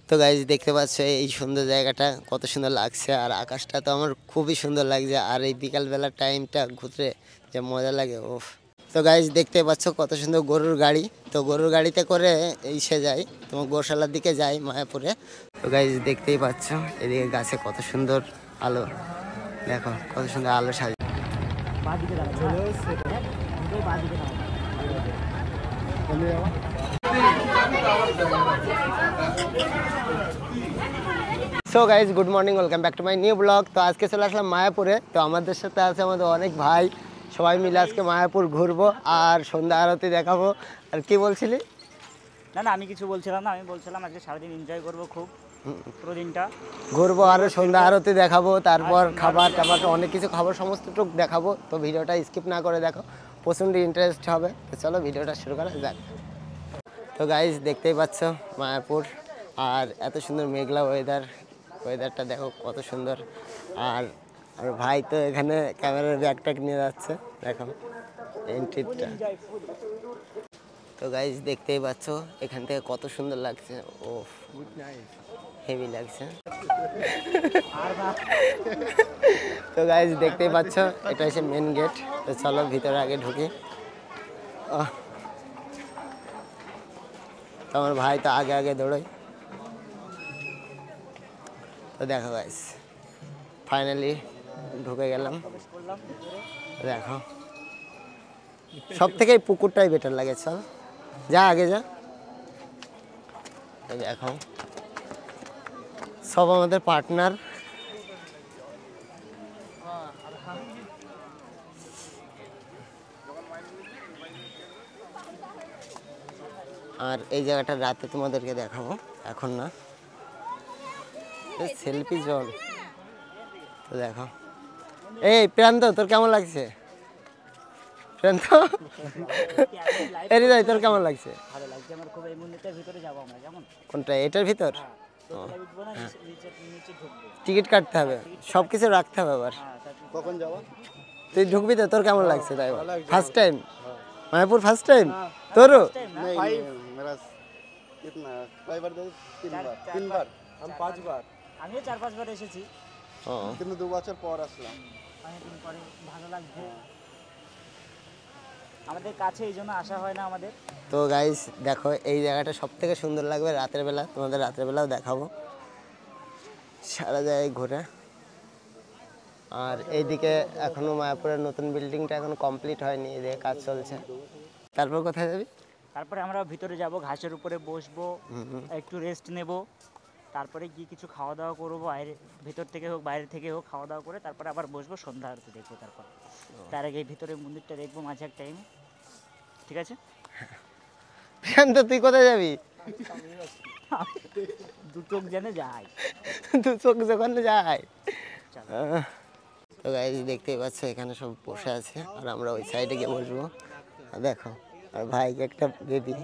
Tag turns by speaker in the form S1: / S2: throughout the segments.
S1: তো গাইজ দেখতে পাচ্ছ এই সুন্দর জায়গাটা কত সুন্দর লাগছে, আর আকাশটা তো আমার খুবই সুন্দর লাগছে, আর এই বিকালবেলার টাইমটা ঘুরতে যে মজা লাগে ও। তো গাইজ দেখতে পাচ্ছ কত সুন্দর গরুর গাড়ি, তো গরুর গাড়িতে করে এসে যায় তোমার গোশালার দিকে যাই মায়াপুরে। তো গাইজ দেখতেই পাচ্ছ এদিকে গাছে কত সুন্দর আলো, দেখো কত সুন্দর আলো সাজে। So guys good morning, welcome back to my new blog. তো আজকে চলে আসলাম মায়াপুরে, তো আমাদের সাথে আছে আমাদের অনেক ভাই, সবাই মিলে আজকে মায়াপুর ঘুরবো আর সন্ধ্যা আরতি দেখাবো। আর কি বলছিলি?
S2: না না, আমি কিছু বলছিলাম না, আমি বলছিলাম আজকে সারাদিন এনজয় করবো, খুব পুরো দিনটা
S1: ঘুরবো আর সন্ধ্যা আরতি দেখাবো, তারপর খাবার টাবার অনেক কিছু খাবার সমস্তটুকু দেখাবো। তো ভিডিওটা স্কিপ না করে দেখো, প্রচণ্ড ইন্টারেস্ট হবে। তো চলো ভিডিওটা শুরু করা যাক। তো গাইজ দেখতেই পাচ্ছ মায়াপুর, আর এত সুন্দর মেঘলা ওয়েদারটা দেখো কত সুন্দর। আর আর ভাই তো এখানে ক্যামেরার ব্যাগট্যাগ নিয়ে যাচ্ছে, দেখো এন্ট্রিটা। তো গাইজ দেখতেই পাচ্ছ এখান থেকে কত সুন্দর লাগছে, ও হেভি লাগছে। তো গাইজ দেখতেই পাচ্ছ এটা হচ্ছে মেন গেট। তো চলো ভিতরে আগে ঢুকি। তো আমার ভাই তো আগে আগে দৌড়োয়। তো দেখো গাইজ ফাইনালি ঢুকে গেলাম। দেখো সব থেকে পুকুরটাই বেটার লাগে, চল যা আগে যা। দেখো সব আমাদের পার্টনার। আর এই জায়গাটা রাতে তোমাদেরকে দেখাবো, এখন না। Selfie zone. তো দেখো এই প্রান্ত, তোর কেমন লাগছে? প্রান্ত হৃদয়, তোর কেমন লাগছে?
S2: ভালো লাগছে আমার খুব। এই মন্দিরটার ভিতরে যাবো আমরা, কেমন?
S1: কোনটা? এটার ভিতর
S2: নিচে ঢুকবো,
S1: টিকিট কাটতে হবে, সব কিছু রাখতে হবে আবার।
S2: কখন যাবো?
S1: তুই ঢুকবি তো? তোর কেমন লাগছে? তাই first time Mayapur? First time তোরও?
S2: আমিও 4-5 বার এসেছি,
S3: কিন্তু 2 বছর পর আসলাম।
S2: অনেকদিন পরে ভালো লাগছে। আমাদের কাছে এই জন্য আসা হয় না আমাদের।
S1: তো গাইস দেখো এই জায়গাটা সব থেকে সুন্দর লাগবে রাতের বেলা, তোমাদের রাতের বেলাও দেখাবো সারা জায়গায় ঘুরে। আর এইদিকে এখনো মায়াপুরের নতুন বিল্ডিংটা এখন কমপ্লিট হয়নি, এদিকে কাজ চলছে। তারপর কোথায় যাবি?
S2: তারপরে আমরা ভিতরে যাব, ঘাসের উপরে বসবো, একটু রেস্ট নেব, তারপরে গিয়ে কিছু খাওয়া দাওয়া করবো, বাইরে ভিতর থেকে হোক বাইরে থেকে হোক খাওয়া দাওয়া করে তারপরে আবার বসবো, সন্ধ্যা আরতি দেখবো। তারপর তার আগে ভিতরে মন্দিরটা দেখবো মাঝে এক টাইম, ঠিক আছে?
S1: তো তুই কোথায় যাবি?
S2: দু চোখ যেন যায়,
S1: দু চোখ যখন যায়। তো গাইস দেখতেই পাচ্ছ এখানে সব বসে আছে, আর আমরা ওই সাইডে গিয়ে বসবো। দেখো আর ভাইকে একটা বেবি।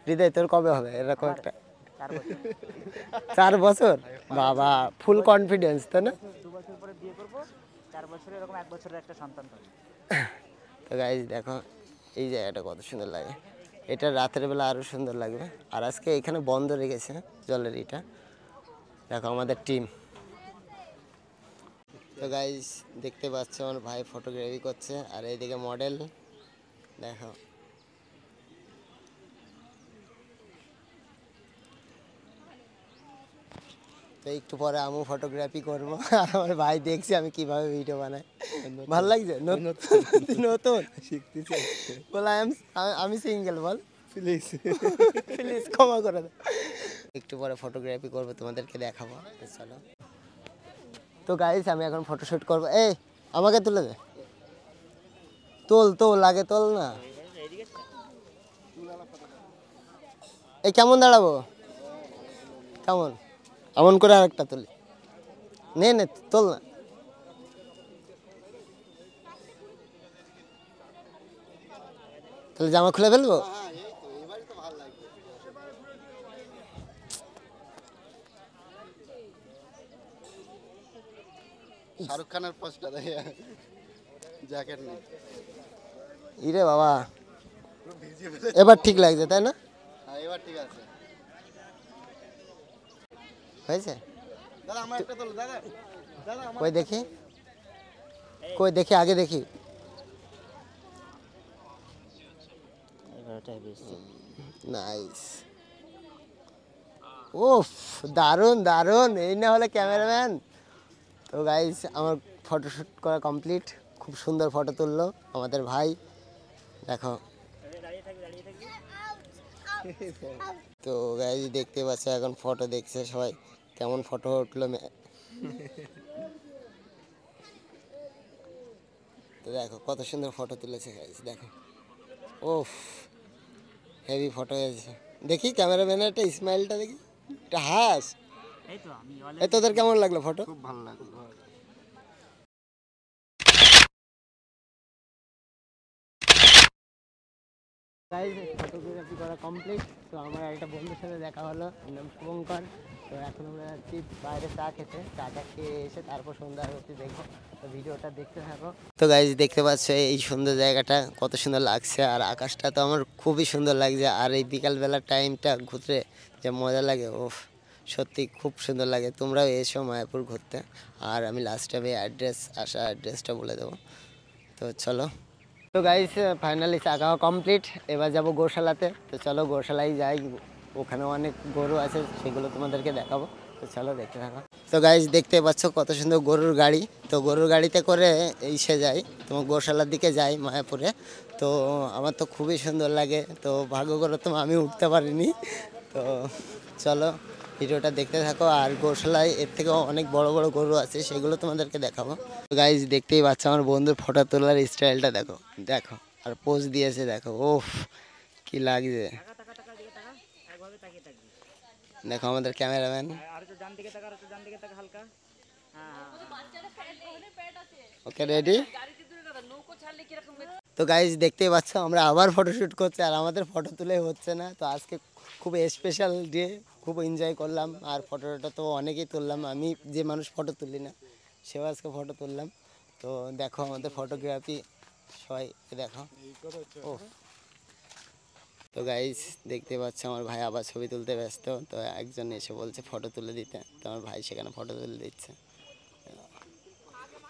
S1: হৃদয় তোর কবে হবে এরকম একটা? 4 বছর? বাবা ফুল কনফিডেন্স, তাই না?
S2: 2 বছর পরে বিয়ে করবো, 4 বছরে এরকম 1 বছরের একটা সন্তান পাবো।
S1: তো গাইস দেখো এই জায়গাটা কত সুন্দর লাগে, এটা রাতের বেলা আরো সুন্দর লাগবে। আর আজকে এখানে বন্ধ রেখেছে জলের এটা। দেখো আমাদের টিম। তো গাইস দেখতে পাচ্ছ আমার ভাই ফটোগ্রাফি করছে, আর এইদিকে মডেল দেখো। তো একটু পরে আমি ফটোগ্রাফি করবো, আর আমার ভাই দেখছি আমি কিভাবে ভিডিও বানাই। ভালো লাগছে? নতুন শিখতেছি বল। আমি সিঙ্গেল, বল প্লিজ প্লিজ ক্ষমা করে দাও। একটু পরে ফটোগ্রাফি করবো, তোমাদেরকে দেখাবো, চলো। তো গাইস আমি এখন ফটোশুট করবো। এই আমাকে তুলে দে, তোল আগে তোল না। এই কেমন দাঁড়াবো? কেমন? এমন করে আরেকটা তুলি, নে তোল না। তাহলে জামা খুলে ফেলবো?
S3: শাহরুখ খানের পোস্টার জ্যাকেট নেই।
S1: ইরে বাবা এবার ঠিক লাগছে তাই না?
S3: হ্যাঁ এবার ঠিক আছে।
S1: হয়েছে?
S3: দাদা আমার একটা তোলো দাদা। দাদা আমার
S1: কই দেখি, কই দেখি, আগে দেখি।
S2: এবারটাই বেশি
S1: নাইস। উফ, দারুণ দারুণ, এই না হলে ক্যামেরাম্যান। তো গাইস আমার ফটোশ্যুট করা কমপ্লিট, খুব সুন্দর ফটো তুললো আমাদের ভাই, দেখো।
S2: দাঁড়িয়ে থাকবি।
S1: তো গাইস দেখতে পাচ্ছ এখন ফটো দেখছে সবাই, কেমন ফটো উঠলো। তো দেখো কত সুন্দর ফটো তুলেছে গাইস, দেখো। ওফ, হেভি ফটো হয়েছে। দেখি ক্যামেরাম্যানের একটা স্মাইলটা দেখি, একটা হাস।
S2: এই তো আমি
S1: এই তোদের কেমন লাগলো ফটো?
S3: খুব ভালো লাগলো।
S1: গাইজ ফটোগ্রাফি করা কমপ্লিট। তো আমার একটা বন্ধুর সাথে দেখা হলো, ওর নাম শুভঙ্কর। তো এখন আমরা যাচ্ছি বাইরে চা খেতে, চাটা খেয়ে এসে তারপর সন্ধ্যা আরতি দেখবো। তো ভিডিওটা দেখতে থাকো। তো গাইজ দেখতে পাচ্ছ এই সুন্দর জায়গাটা কত সুন্দর লাগছে, আর আকাশটা তো আমার খুবই সুন্দর লাগছে। আর এই বিকালবেলার টাইমটা ঘুরতে যে মজা লাগে, ওফ, সত্যি খুব সুন্দর লাগে। তোমরাও এসো মায়াপুর ঘুরতে। আর আমি লাস্ট টাইমে অ্যাড্রেসটা বলে দেবো। তো চলো। তো গাইস ফাইনালি চা খাওয়া কমপ্লিট, এবার যাব গোশালাতে। তো চলো গোশালায় যাই, ওখানে অনেক গরু আছে, সেগুলো তোমাদেরকে দেখাবো। তো চলো দেখতে থাকো। তো গাইস দেখতে পাচ্ছ কত সুন্দর গরুর গাড়ি। তো গরুর গাড়িতে করে এসে যাই তোমার গোশালার দিকে যাই মায়াপুরে। তো আমার তো খুবই সুন্দর লাগে, তো ভাগ্য করে তো আমি উঠতে পারিনি। তো চলো ভিডিওটা দেখতে থাকো। আর গোশালায় এর থেকেও অনেক বড় বড় গরু আছে, সেগুলো তোমাদেরকে দেখাবো। গাইজ দেখতেই পাচ্ছ আমার বন্ধুর ফটো তোলার স্টাইলটা দেখো, দেখো আর পোজ দিয়েছে দেখো, ওফ কি লাগছে।
S2: একভাবে তাকিয়ে থাকবি।
S1: দেখো আমাদের ক্যামেরাম্যান।
S2: আর একটু ডান দিকে তাকা হালকা। হ্যাঁ।
S1: Okay ready. তো গাইজ দেখতেই পাচ্ছ আমরা আবার ফটোশ্যুট করছি, আর আমাদের ফটো তুলে হচ্ছে না। তো আজকে খুব স্পেশাল ডে, খুব এনজয় করলাম। আর ফটোটা তো অনেকেই তুললাম, আমি যে মানুষ ফটো তুলি না সেও আজকে ফটো তুললাম। তো দেখো আমাদের ফটোগ্রাফি সবাই দেখো, ও। তো গাইজ দেখতে পাচ্ছ আমার ভাই আবার ছবি তুলতে ব্যস্ত। তো একজন এসে বলছে ফটো তুলে দিতে, তো আমার ভাই সেখানে ফটো তুলে দিচ্ছে।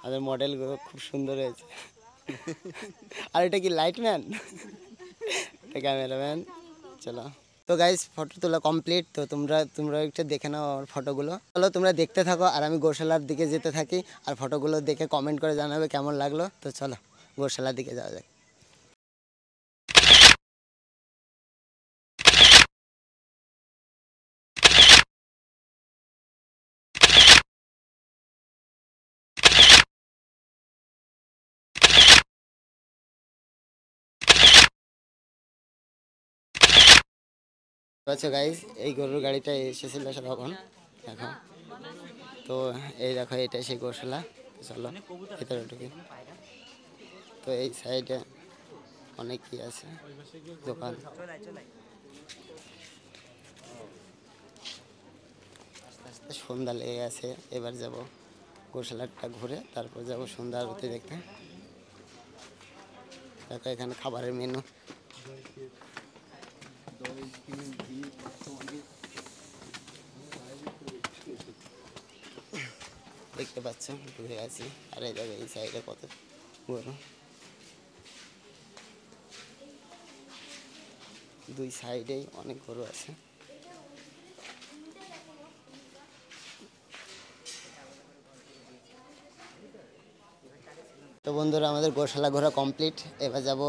S1: আমাদের মডেলগুলো খুব সুন্দর হয়েছে। আর এটা কি লাইটম্যান, এটা ক্যামেরাম্যান। চলো। তো গাইস ফটো তোলা কমপ্লিট। তো তোমরা একটু দেখে নাও আমার ফটোগুলো। চলো তোমরা দেখতে থাকো, আর আমি গোশালার দিকে যেতে থাকি। আর ফটোগুলো দেখে কমেন্ট করে জানাবে কেমন লাগলো। তো চলো গোশালার দিকে যাওয়া যাক। আচ্ছা গাইস এই গরুর গাড়িটা এসেছিল তখন, দেখো। তো এই দেখো এটা সেই গোশালা। চলো ভিতরে ঢুকি। তো এই সাইডে অনেক কি আছে, দোকান। আস্তে আস্তে সন্ধ্যা লেগে গেছে, এবার যাব গোশালাটা ঘুরে, তারপর যাব সন্ধ্যা আরতি দেখতে। দেখো এখানে খাবারের মেনু। দেখতে পাচ্ছ ঘুরে আছি। আর এই দেখো এই সাইডে কত গরু, দুই সাইডেই অনেক গরু আছে। তো বন্ধুরা আমাদের গোশালা ঘোরা কমপ্লিট, এবার যাব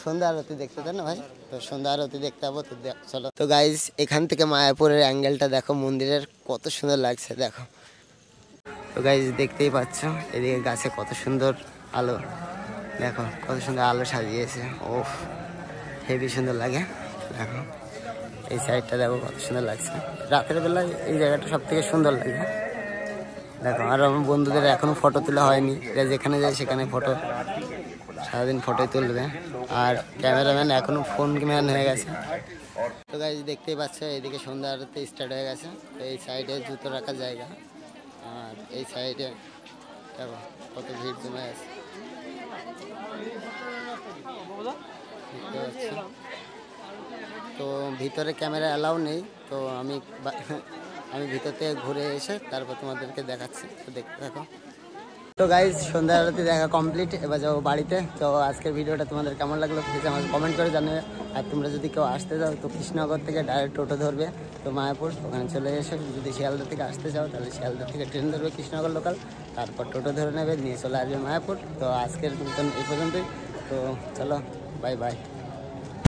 S1: সন্ধ্যা আরতি দেখতে, তাই না ভাই? তো সন্ধ্যা আরতি দেখতে যাবো। তো চলো। তো গাইজ এখান থেকে মায়াপুরের অ্যাঙ্গেলটা দেখো, মন্দিরের কত সুন্দর লাগছে দেখো। তো গাইজ দেখতেই পাচ্ছ এদিকে গাছে কত সুন্দর আলো, দেখো কত সুন্দর আলো সাজিয়েছে, ও হেভি সুন্দর লাগে। দেখো এই সাইডটা দেখো কত সুন্দর লাগছে, রাতের বেলায় এই জায়গাটা সব থেকে সুন্দর লাগে। দেখো আর আমার বন্ধুদের এখনো ফটো তোলা হয়নি, এরা যেখানে যায় সেখানে ফটো, সারাদিন ফটোই তুলবে। আর ক্যামেরাম্যান এখনো ফোন ম্যান হয়ে গেছে। তো গাইজ দেখতেই পাচ্ছ এইদিকে সন্ধ্যা আরতি স্টার্ট হয়ে গেছে। তো এই সাইডে জুতো রাখার জায়গা, আর এই সাইডে দেখো কত ভিড় জমে আছে। দেখতে পাচ্ছেন। তো ভিতরে ক্যামেরা অ্যালাউ নেই, তো আমি আমি ভিতর থেকে ঘুরে এসে তারপর তোমাদেরকে দেখাচ্ছি, তো দেখতে থাকো। তো গাইজ সন্ধ্যা আরতি দেখা কমপ্লিট, এবার যাবো বাড়িতে। তো আজকের ভিডিওটা তোমাদের কেমন লাগলো প্লিজ আমাকে কমেন্ট করে জানাবে। আর তোমরা যদি কেউ আসতে চাও তো কৃষ্ণনগর থেকে ডাইরেক্ট টোটো ধরবে তো মায়াপুর, ওখানে চলে এসে যদি শিয়ালদা থেকে আসতে চাও তাহলে শিয়ালদা থেকে ট্রেন ধরবে কৃষ্ণনগর লোকাল, তারপর টোটো ধরে নেবে, নিয়ে চলে আসবে মায়াপুর। তো আজকের মতন এই পর্যন্তই, তো চলো বাই বাই।